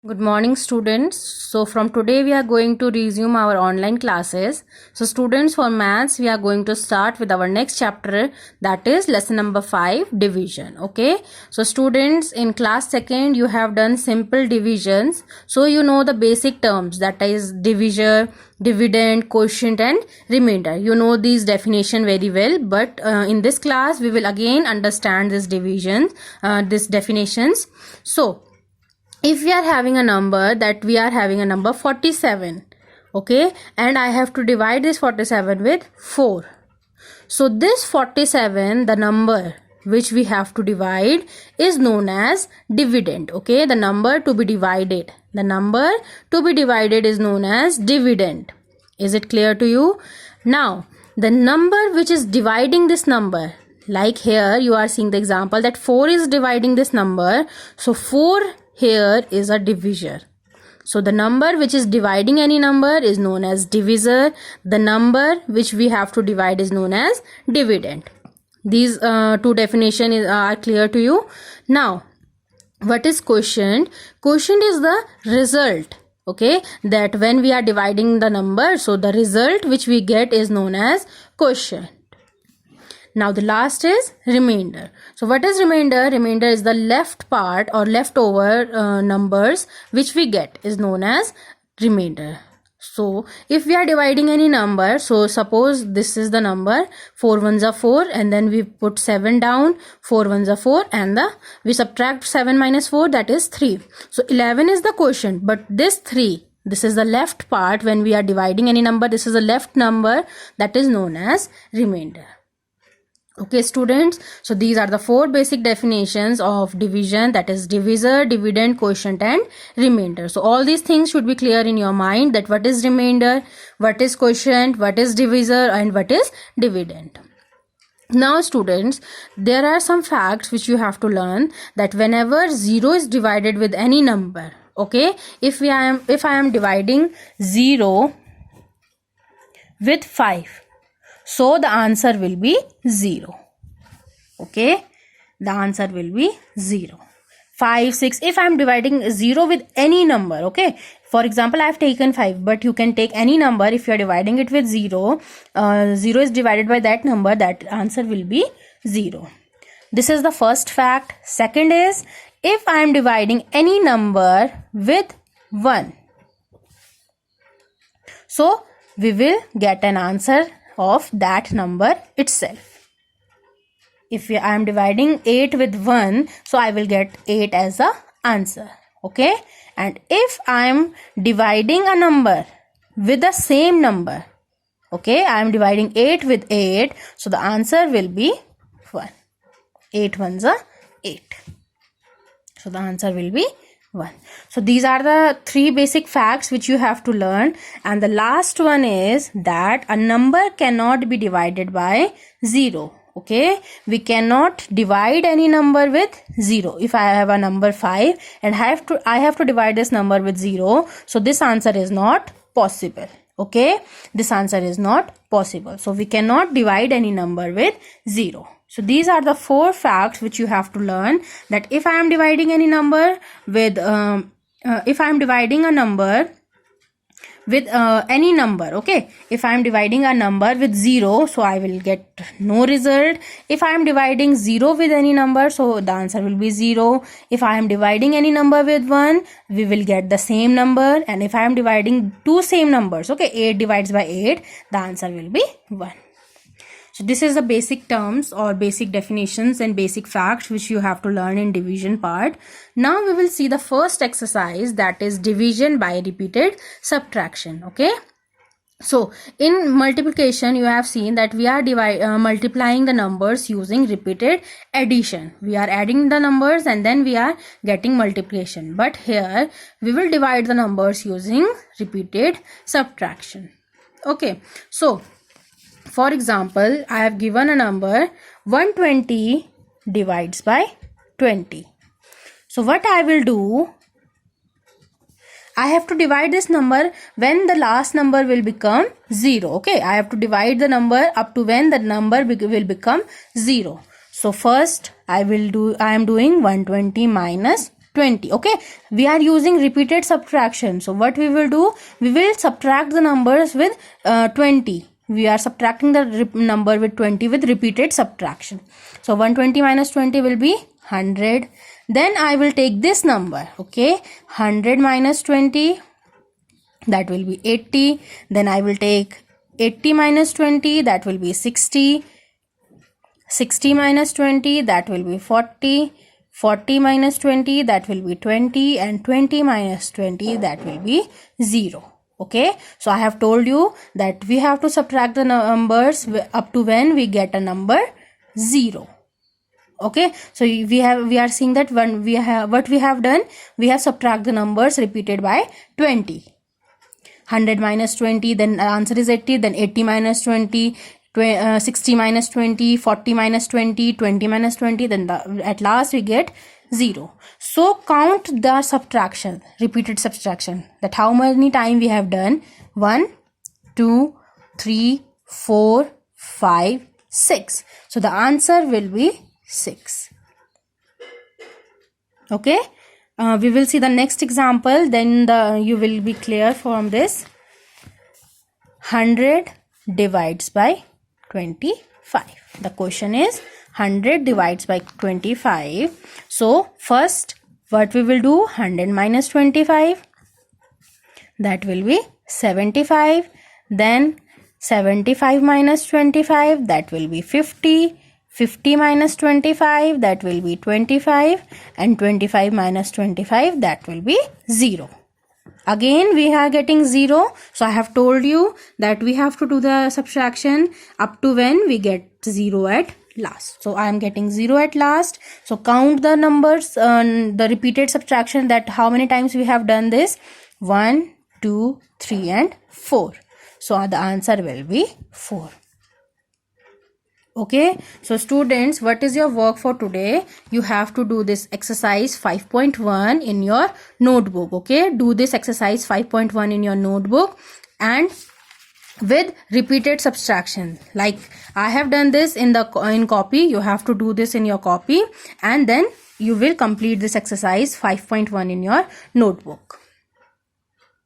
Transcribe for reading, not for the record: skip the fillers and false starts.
Good morning, students. So from today we are going to resume our online classes. So students, for maths we are going to start with our next chapter, that is lesson number 5, division. Okay, so students, in class second you have done simple divisions, so you know the basic terms, that is divisor, dividend, quotient and remainder. You know these definition very well, but in this class we will again understand this divisions, these definitions. So if we are having a number, that we are having a number 47, okay, and I have to divide this 47 with 4. So this 47, the number which we have to divide, is known as dividend. Okay, the number to be divided, is known as dividend. Is it clear to you? Now the number which is dividing this number, like here you are seeing the example that 4 is dividing this number, so 4 here is a divisor. So the number which is dividing any number is known as divisor. The number which we have to divide is known as dividend. These two definitions are clear to you. Now what is quotient? Quotient is the result, okay, that when we are dividing the number, so the result which we get is known as quotient. Now the last is remainder. So what is remainder? Remainder is the left part or leftover numbers which we get is known as remainder. So if we are dividing any number, so suppose this is the number 4 ones are 4, and then we put 7 down, 4 ones are 4, and we subtract 7 minus 4, that is 3. So 11 is the quotient, but this 3, this is the left part. When we are dividing any number, this is the left number, that is known as remainder. Okay students, so these are the 4 basic definitions of division, that is divisor, dividend, quotient and remainder. So all these things should be clear in your mind, that what is remainder, what is quotient, what is divisor and what is dividend. Now students, there are some facts which you have to learn, that whenever 0 is divided with any number, okay, if I am dividing 0 with 5, so the answer will be 0. Okay, the answer will be 0. 5, 6, if I am dividing 0 with any number, okay, for example I have taken 5, but you can take any number. If you are dividing it with 0, 0 is divided by that number, that answer will be 0. This is the first fact. Second is, if I am dividing any number with 1, so we will get an answer of that number itself. If I am dividing 8 with 1, so I will get 8 as a answer. Okay, and if I am dividing a number with the same number, okay, I am dividing 8 with 8, so the answer will be 1. 8 ones are 8, so the answer will be 1. So these are the 3 basic facts which you have to learn. And the last one is that a number cannot be divided by 0. Okay, we cannot divide any number with 0. If I have a number 5 and I have to divide this number with 0, so this answer is not possible. Okay, this answer is not possible. So we cannot divide any number with 0. So these are the 4 facts which you have to learn, that if I am dividing any number with if I am dividing a number with any number, okay, if I am dividing a number with 0, so I will get no result. If I am dividing 0 with any number, so the answer will be 0. If I am dividing any number with 1, we will get the same number. And if I am dividing 2 same numbers, okay, 8 divides by 8, the answer will be 1. So this is the basic terms or basic definitions and basic facts which you have to learn in division part. Now we will see the first exercise, that is division by repeated subtraction. Okay, so in multiplication you have seen that we are multiplying the numbers using repeated addition. We are adding the numbers and then we are getting multiplication. But here we will divide the numbers using repeated subtraction. Okay, so for example, I have given a number 120 divides by 20. So what I will do, I have to divide this number when the last number will become 0. Okay, I have to divide the number up to when the number will become 0. So first I am doing 120 minus 20. Okay, we are using repeated subtraction. So what we will do, we will subtract the numbers with 20. We are subtracting the number with 20 with repeated subtraction. So 120 minus 20 will be 100. Then I will take this number. Okay, 100 minus 20, that will be 80. Then I will take 80 minus 20, that will be 60. 60 minus 20, that will be 40. 40 minus 20, that will be 20, and 20 minus 20, that will be 0. Okay, so I have told you that we have to subtract the numbers up to when we get a number 0. Okay, so we are seeing that when we have done, we have subtract the numbers repeated by 20. 100 minus 20, then the answer is 80. Then 80 minus 20, 60 minus 20, 40 minus 20, 20 minus 20, then at last we get 0. So count the subtraction, repeated subtraction, that how many time we have done. 1, 2, 3, 4, 5, 6. So the answer will be 6. Okay, we will see the next example, then you will be clear from this. 100 divides by 25. The question is 100 divides by 25. So first what we will do, 100 minus 25, that will be 75. Then 75 minus 25, that will be 50. 50 minus 25, that will be 25, and 25 minus 25, that will be 0. Again we are getting 0. So I have told you that we have to do the subtraction up to when we get 0 at last. So I am getting 0 at last. So count the numbers, the repeated subtraction, that how many times we have done this. 1, 2, 3 and 4. So the answer will be 4. Okay, so students, what is your work for today? You have to do this exercise 5.1 in your notebook. Okay, do this exercise 5.1 in your notebook and with repeated subtraction. Like I have done this in copy, you have to do this in your copy, and then you will complete this exercise 5.1 in your notebook.